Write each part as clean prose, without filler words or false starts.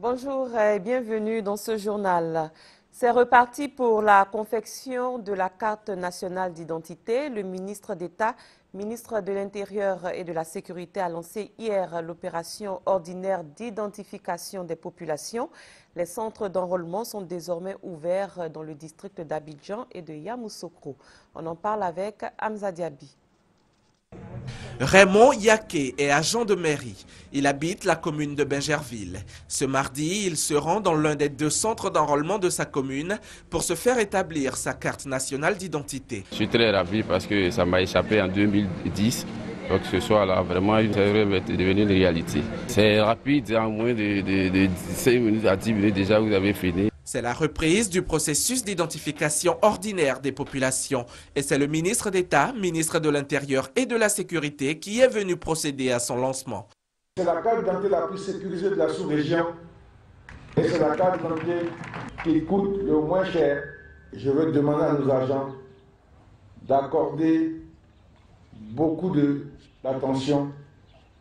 Bonjour et bienvenue dans ce journal. C'est reparti pour la confection de la carte nationale d'identité. Le ministre d'État, ministre de l'Intérieur et de la Sécurité a lancé hier l'opération ordinaire d'identification des populations. Les centres d'enrôlement sont désormais ouverts dans le district d'Abidjan et de Yamoussoukro. On en parle avec Hamza Diaby. Raymond Yaké est agent de mairie. Il habite la commune de Bingerville. Ce mardi, il se rend dans l'un des 2 centres d'enrôlement de sa commune pour se faire établir sa carte nationale d'identité. Je suis très ravi parce que ça m'a échappé en 2010. Donc ce soir-là, vraiment, ça devrait devenir une réalité. C'est rapide, en moins de 5 minutes à 10 minutes déjà, vous avez fini. C'est la reprise du processus d'identification ordinaire des populations. Et c'est le ministre d'État, ministre de l'Intérieur et de la Sécurité qui est venu procéder à son lancement. C'est la carte d'identité la plus sécurisée de la sous-région. Et c'est la carte d'identité qui coûte le moins cher. Je veux demander à nos agents d'accorder beaucoup d'attention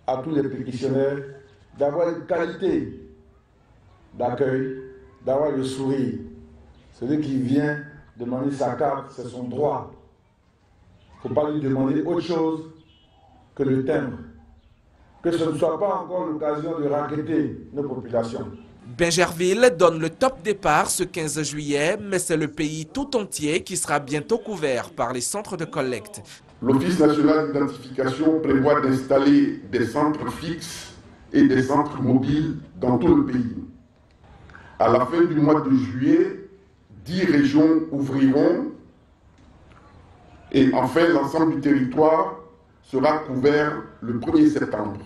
à tous les pétitionnaires, d'avoir une qualité d'accueil, d'avoir le sourire. Celui qui vient demander sa carte, c'est son droit. Il ne faut pas lui demander autre chose que le timbre. Que ce ne soit pas encore l'occasion de racketter nos populations. Bingerville donne le top départ ce 15 juillet, mais c'est le pays tout entier qui sera bientôt couvert par les centres de collecte. L'Office national d'identification prévoit d'installer des centres fixes et des centres mobiles dans tout le pays. À la fin du mois de juillet, 10 régions ouvriront et enfin l'ensemble du territoire sera couvert le 1er septembre.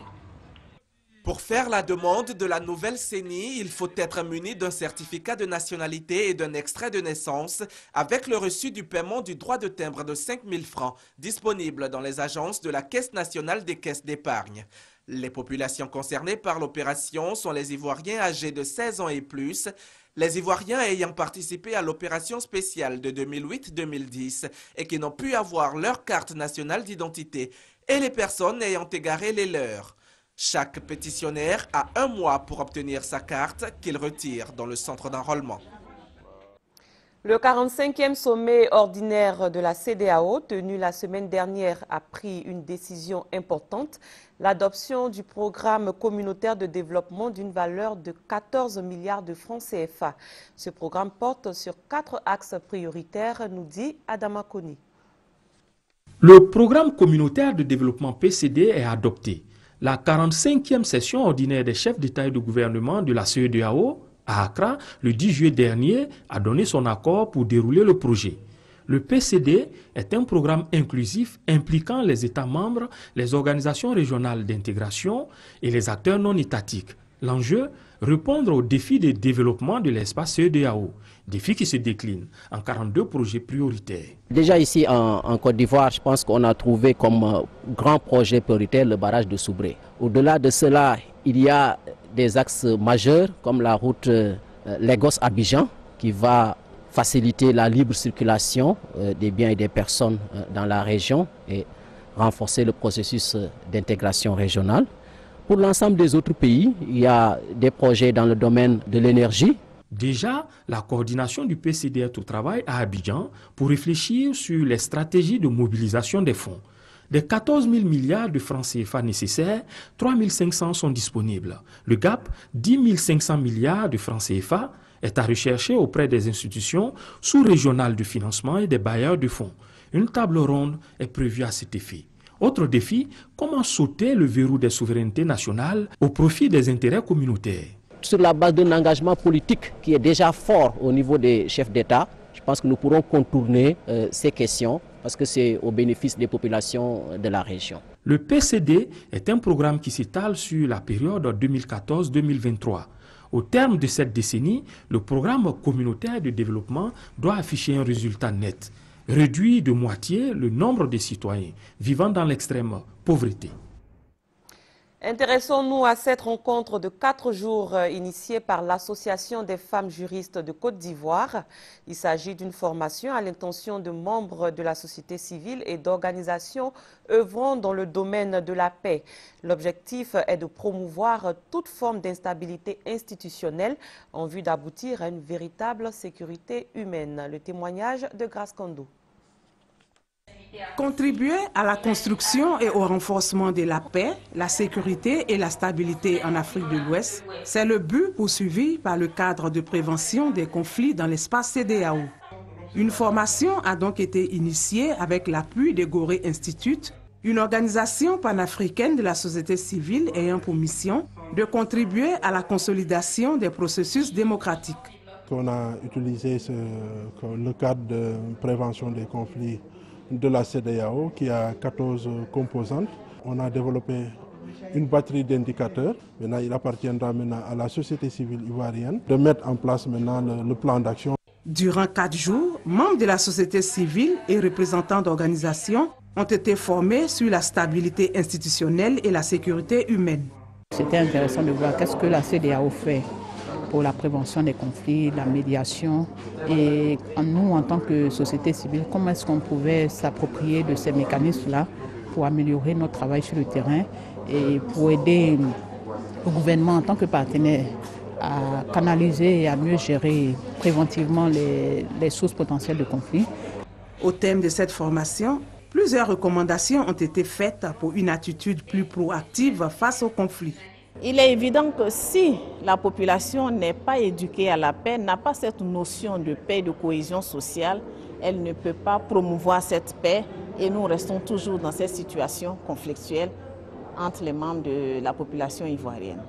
Pour faire la demande de la nouvelle CENI, il faut être muni d'un certificat de nationalité et d'un extrait de naissance avec le reçu du paiement du droit de timbre de 5 000 francs disponible dans les agences de la Caisse nationale des caisses d'épargne. Les populations concernées par l'opération sont les Ivoiriens âgés de 16 ans et plus, les Ivoiriens ayant participé à l'opération spéciale de 2008-2010 et qui n'ont pu avoir leur carte nationale d'identité, et les personnes ayant égaré les leurs. Chaque pétitionnaire a 1 mois pour obtenir sa carte qu'il retire dans le centre d'enrôlement. Le 45e sommet ordinaire de la CEDEAO, tenu la semaine dernière, a pris une décision importante, l'adoption du programme communautaire de développement d'une valeur de 14 milliards de francs CFA. Ce programme porte sur 4 axes prioritaires, nous dit Adama Koni. Le programme communautaire de développement PCD est adopté. La 45e session ordinaire des chefs d'État et de gouvernement de la CEDEAO à Accra, le 10 juillet dernier, a donné son accord pour dérouler le projet. Le PCD est un programme inclusif impliquant les États membres, les organisations régionales d'intégration et les acteurs non étatiques. L'enjeu, répondre aux défis de développement de l'espace CEDEAO, défis qui se déclinent en 42 projets prioritaires. Déjà ici en Côte d'Ivoire, je pense qu'on a trouvé comme grand projet prioritaire le barrage de Soubré. Au-delà de cela, il y a des axes majeurs comme la route Lagos-Abidjan qui va faciliter la libre circulation des biens et des personnes dans la région et renforcer le processus d'intégration régionale. Pour l'ensemble des autres pays, il y a des projets dans le domaine de l'énergie. Déjà, la coordination du PCD est au travail à Abidjan pour réfléchir sur les stratégies de mobilisation des fonds. Des 14 000 milliards de francs CFA nécessaires, 3 500 sont disponibles. Le gap, 10 500 milliards de francs CFA, est à rechercher auprès des institutions sous-régionales de financement et des bailleurs de fonds. Une table ronde est prévue à cet effet. Autre défi, comment sauter le verrou des souverainetés nationales au profit des intérêts communautaires. Sur la base d'un engagement politique qui est déjà fort au niveau des chefs d'État, je pense que nous pourrons contourner ces questions parce que c'est au bénéfice des populations de la région. Le PCD est un programme qui s'étale sur la période 2014-2023. Au terme de cette décennie, le programme communautaire de développement doit afficher un résultat net. Réduire de moitié le nombre de citoyens vivant dans l'extrême pauvreté. Intéressons-nous à cette rencontre de 4 jours initiée par l'Association des femmes juristes de Côte d'Ivoire. Il s'agit d'une formation à l'intention de membres de la société civile et d'organisations œuvrant dans le domaine de la paix. L'objectif est de promouvoir toute forme d'instabilité institutionnelle en vue d'aboutir à une véritable sécurité humaine. Le témoignage de Grace Kondo. Contribuer à la construction et au renforcement de la paix, la sécurité et la stabilité en Afrique de l'Ouest, c'est le but poursuivi par le cadre de prévention des conflits dans l'espace CEDEAO. Une formation a donc été initiée avec l'appui de Gorée Institute, une organisation panafricaine de la société civile ayant pour mission de contribuer à la consolidation des processus démocratiques. On a utilisé le cadre de prévention des conflits de la CEDEAO qui a 14 composantes. On a développé une batterie d'indicateurs. Maintenant, il appartiendra maintenant à la société civile ivoirienne de mettre en place maintenant le plan d'action. Durant 4 jours, membres de la société civile et représentants d'organisations ont été formés sur la stabilité institutionnelle et la sécurité humaine. C'était intéressant de voir qu'est-ce que la CEDEAO fait pour la prévention des conflits, la médiation, et nous, en tant que société civile, comment est-ce qu'on pouvait s'approprier de ces mécanismes-là pour améliorer notre travail sur le terrain et pour aider le gouvernement en tant que partenaire à canaliser et à mieux gérer préventivement les sources potentielles de conflits. Au thème de cette formation, plusieurs recommandations ont été faites pour une attitude plus proactive face aux conflits. Il est évident que si la population n'est pas éduquée à la paix, n'a pas cette notion de paix et de cohésion sociale, elle ne peut pas promouvoir cette paix et nous restons toujours dans cette situation conflictuelle entre les membres de la population ivoirienne.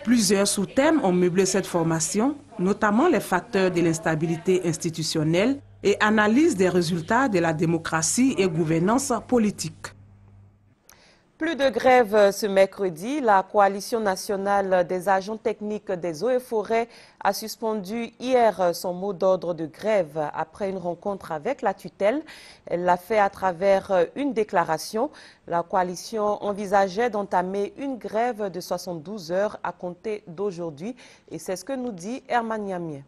Plusieurs sous-thèmes ont meublé cette formation, notamment les facteurs de l'instabilité institutionnelle et analyse des résultats de la démocratie et gouvernance politique. Plus de grève ce mercredi. La Coalition nationale des agents techniques des eaux et forêts a suspendu hier son mot d'ordre de grève après une rencontre avec la tutelle. Elle l'a fait à travers une déclaration. La coalition envisageait d'entamer une grève de 72 heures à compter d'aujourd'hui. Et c'est ce que nous dit Herman Niamier.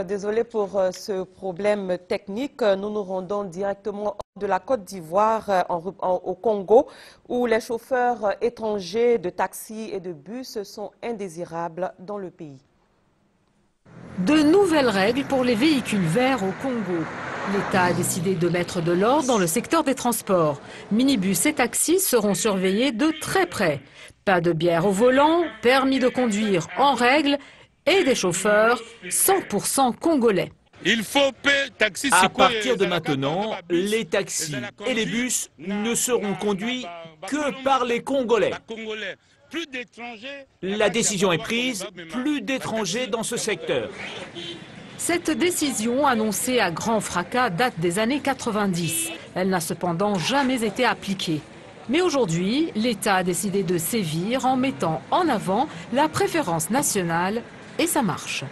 Désolé pour ce problème technique. Nous nous rendons directement de la Côte d'Ivoire au Congo, où les chauffeurs étrangers de taxis et de bus sont indésirables dans le pays. De nouvelles règles pour les véhicules verts au Congo. L'État a décidé de mettre de l'ordre dans le secteur des transports. Minibus et taxis seront surveillés de très près. Pas de bière au volant, permis de conduire en règle et des chauffeurs 100% congolais. Il faut payer taxi. À partir de maintenant, les taxis et les bus ne seront conduits que par les Congolais. La décision est prise, plus d'étrangers dans ce secteur. Cette décision, annoncée à grand fracas, date des années 90. Elle n'a cependant jamais été appliquée. Mais aujourd'hui, l'État a décidé de sévir en mettant en avant la préférence nationale et ça marche.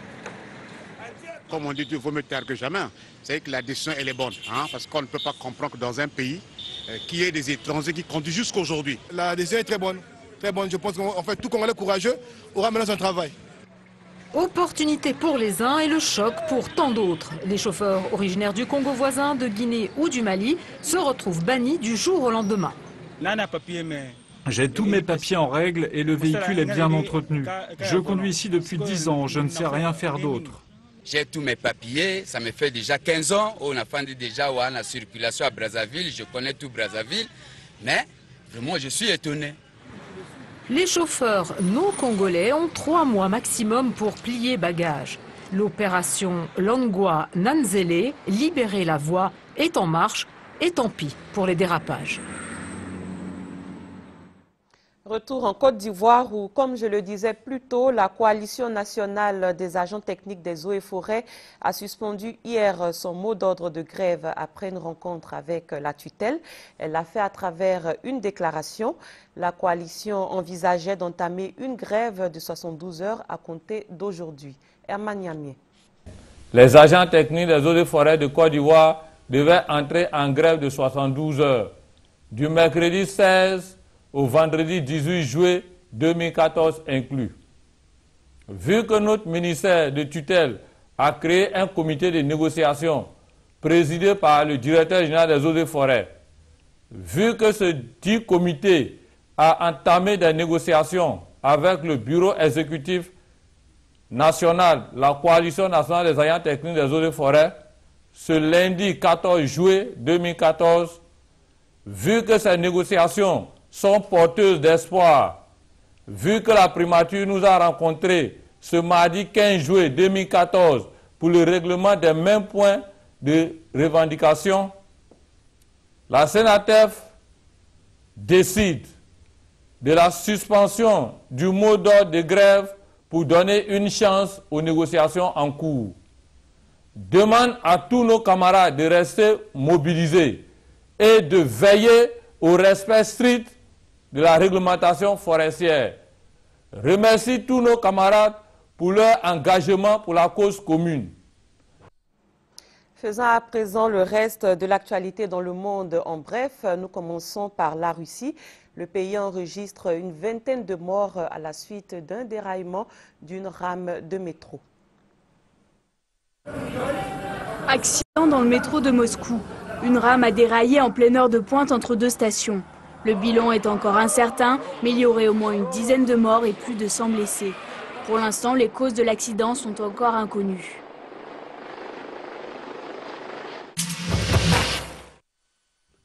Comme on dit, Dieu vaut mieux tard que jamais. C'est que la décision, elle est bonne, parce qu'on ne peut pas comprendre que dans un pays qui ait des étrangers qui conduisent jusqu'à aujourd'hui. La décision est très bonne. Très bonne. Je pense qu'en fait, tout Congolais courageux aura maintenant son travail. Opportunité pour les uns et le choc pour tant d'autres. Les chauffeurs originaires du Congo voisin, de Guinée ou du Mali se retrouvent bannis du jour au lendemain. J'ai tous mes papiers en règle et le véhicule est bien entretenu. Je conduis ici depuis 10 ans, je ne sais rien faire d'autre. J'ai tous mes papiers, ça me fait déjà 15 ans. On a fait déjà la circulation à Brazzaville, je connais tout Brazzaville, mais vraiment je suis étonné. Les chauffeurs non congolais ont 3 mois maximum pour plier bagages. L'opération Longwa Nanzele, libérer la voie, est en marche et tant pis pour les dérapages. Retour en Côte d'Ivoire où, comme je le disais plus tôt, la coalition nationale des agents techniques des eaux et forêts a suspendu hier son mot d'ordre de grève après une rencontre avec la tutelle. Elle l'a fait à travers une déclaration. La coalition envisageait d'entamer une grève de 72 heures à compter d'aujourd'hui. Herman Yamie. Les agents techniques des eaux et forêts de Côte d'Ivoire devaient entrer en grève de 72 heures du mercredi 16 au vendredi 18 juillet 2014 inclus. Vu que notre ministère de tutelle a créé un comité de négociation présidé par le directeur général des eaux et forêts, vu que ce dit comité a entamé des négociations avec le bureau exécutif national, la coalition nationale des agents techniques des eaux et forêts, ce lundi 14 juillet 2014, vu que ces négociations sont porteuses d'espoir, vu que la primature nous a rencontrés ce mardi 15 juillet 2014 pour le règlement des mêmes points de revendication, la CENATEF décide de la suspension du mot d'ordre de grève pour donner une chance aux négociations en cours. Demande à tous nos camarades de rester mobilisés et de veiller au respect strict de la réglementation forestière. Remercie tous nos camarades pour leur engagement pour la cause commune. Faisons à présent le reste de l'actualité dans le monde en bref. Nous commençons par la Russie. Le pays enregistre une vingtaine de morts à la suite d'un déraillement d'une rame de métro. Accident dans le métro de Moscou. Une rame a déraillé en pleine heure de pointe entre deux stations. Le bilan est encore incertain, mais il y aurait au moins une dizaine de morts et plus de 100 blessés. Pour l'instant, les causes de l'accident sont encore inconnues.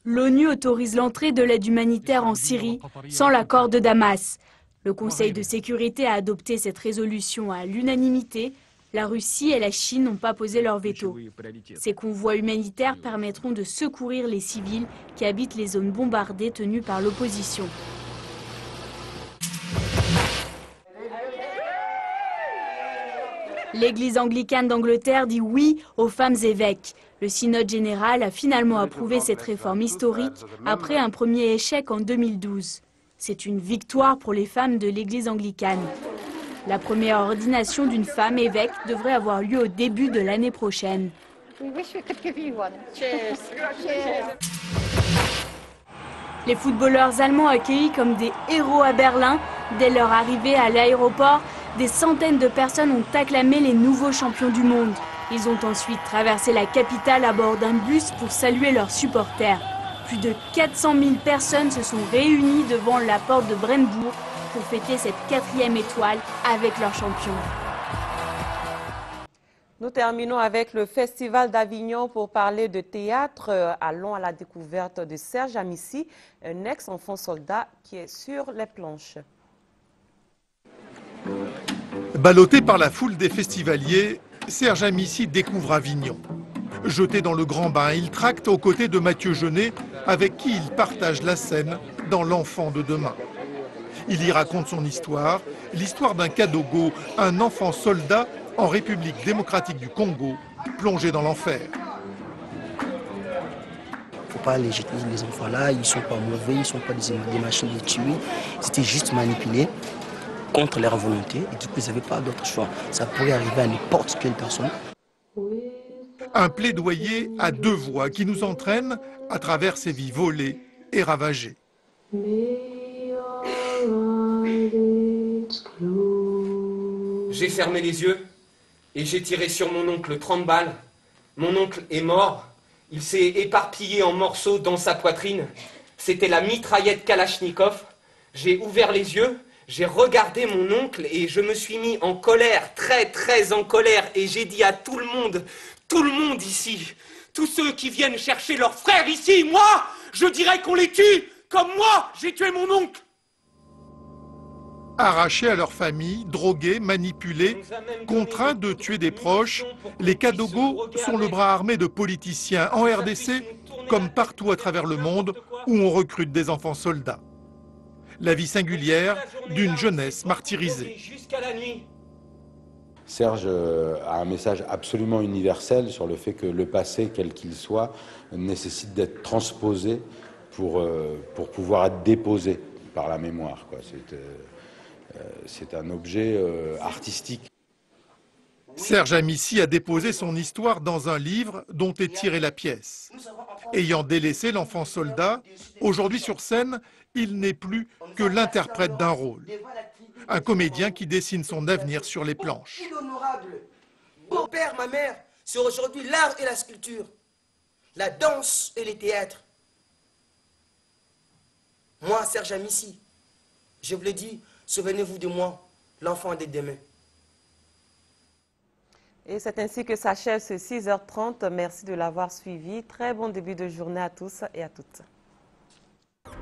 L'ONU autorise l'entrée de l'aide humanitaire en Syrie sans l'accord de Damas. Le Conseil de sécurité a adopté cette résolution à l'unanimité. La Russie et la Chine n'ont pas posé leur veto. Ces convois humanitaires permettront de secourir les civils qui habitent les zones bombardées tenues par l'opposition. L'Église anglicane d'Angleterre dit oui aux femmes évêques. Le synode général a finalement approuvé cette réforme historique après un premier échec en 2012. C'est une victoire pour les femmes de l'Église anglicane. La première ordination d'une femme évêque devrait avoir lieu au début de l'année prochaine. Les footballeurs allemands accueillis comme des héros à Berlin, dès leur arrivée à l'aéroport, des centaines de personnes ont acclamé les nouveaux champions du monde. Ils ont ensuite traversé la capitale à bord d'un bus pour saluer leurs supporters. Plus de 400 000 personnes se sont réunies devant la porte de Brandebourg pour fêter cette 4e étoile avec leurs champions. Nous terminons avec le Festival d'Avignon pour parler de théâtre. Allons à la découverte de Serge Amici, un ex-enfant soldat qui est sur les planches. Ballotté par la foule des festivaliers, Serge Amici découvre Avignon. Jeté dans le grand bain, il tracte aux côtés de Mathieu Jeunet, avec qui il partage la scène dans L'Enfant de demain. Il y raconte son histoire, l'histoire d'un Kadogo, un enfant soldat en République démocratique du Congo, plongé dans l'enfer. Il ne faut pas les jeter, les enfants là, ils ne sont pas mauvais, ils ne sont pas des machines de tuer. C'était juste manipulé contre leur volonté et du coup ils n'avaient pas d'autre choix. Ça pourrait arriver à n'importe quelle personne. Un plaidoyer à deux voix qui nous entraîne à travers ces vies volées et ravagées. J'ai fermé les yeux et j'ai tiré sur mon oncle 30 balles. Mon oncle est mort. Il s'est éparpillé en morceaux dans sa poitrine. C'était la mitraillette Kalachnikov. J'ai ouvert les yeux, j'ai regardé mon oncle et je me suis mis en colère, très en colère. Et j'ai dit à tout le monde ici, tous ceux qui viennent chercher leurs frères ici, moi, je dirais qu'on les tue, comme moi, j'ai tué mon oncle. Arrachés à leur famille, drogués, manipulés, contraints de tuer des proches, les Kadogo sont le bras armé de politiciens en RDC, comme partout à travers le monde où on recrute des enfants soldats. La vie singulière d'une jeunesse martyrisée. Jusqu'à la nuit. Serge a un message absolument universel sur le fait que le passé, quel qu'il soit, nécessite d'être transposé pour pouvoir être déposé par la mémoire, quoi. C'est un objet artistique. Serge Amici a déposé son histoire dans un livre dont est tirée la pièce. Ayant délaissé l'enfant soldat, aujourd'hui sur scène, il n'est plus que l'interprète d'un rôle. Un comédien qui dessine son avenir sur les planches. Mon père, ma mère, c'est aujourd'hui l'art et la sculpture, la danse et les théâtres. Moi, Serge Amici, je vous le dis, souvenez-vous de moi, l'enfant des demain. Et c'est ainsi que s'achève ce 6h30. Merci de l'avoir suivi. Très bon début de journée à tous et à toutes.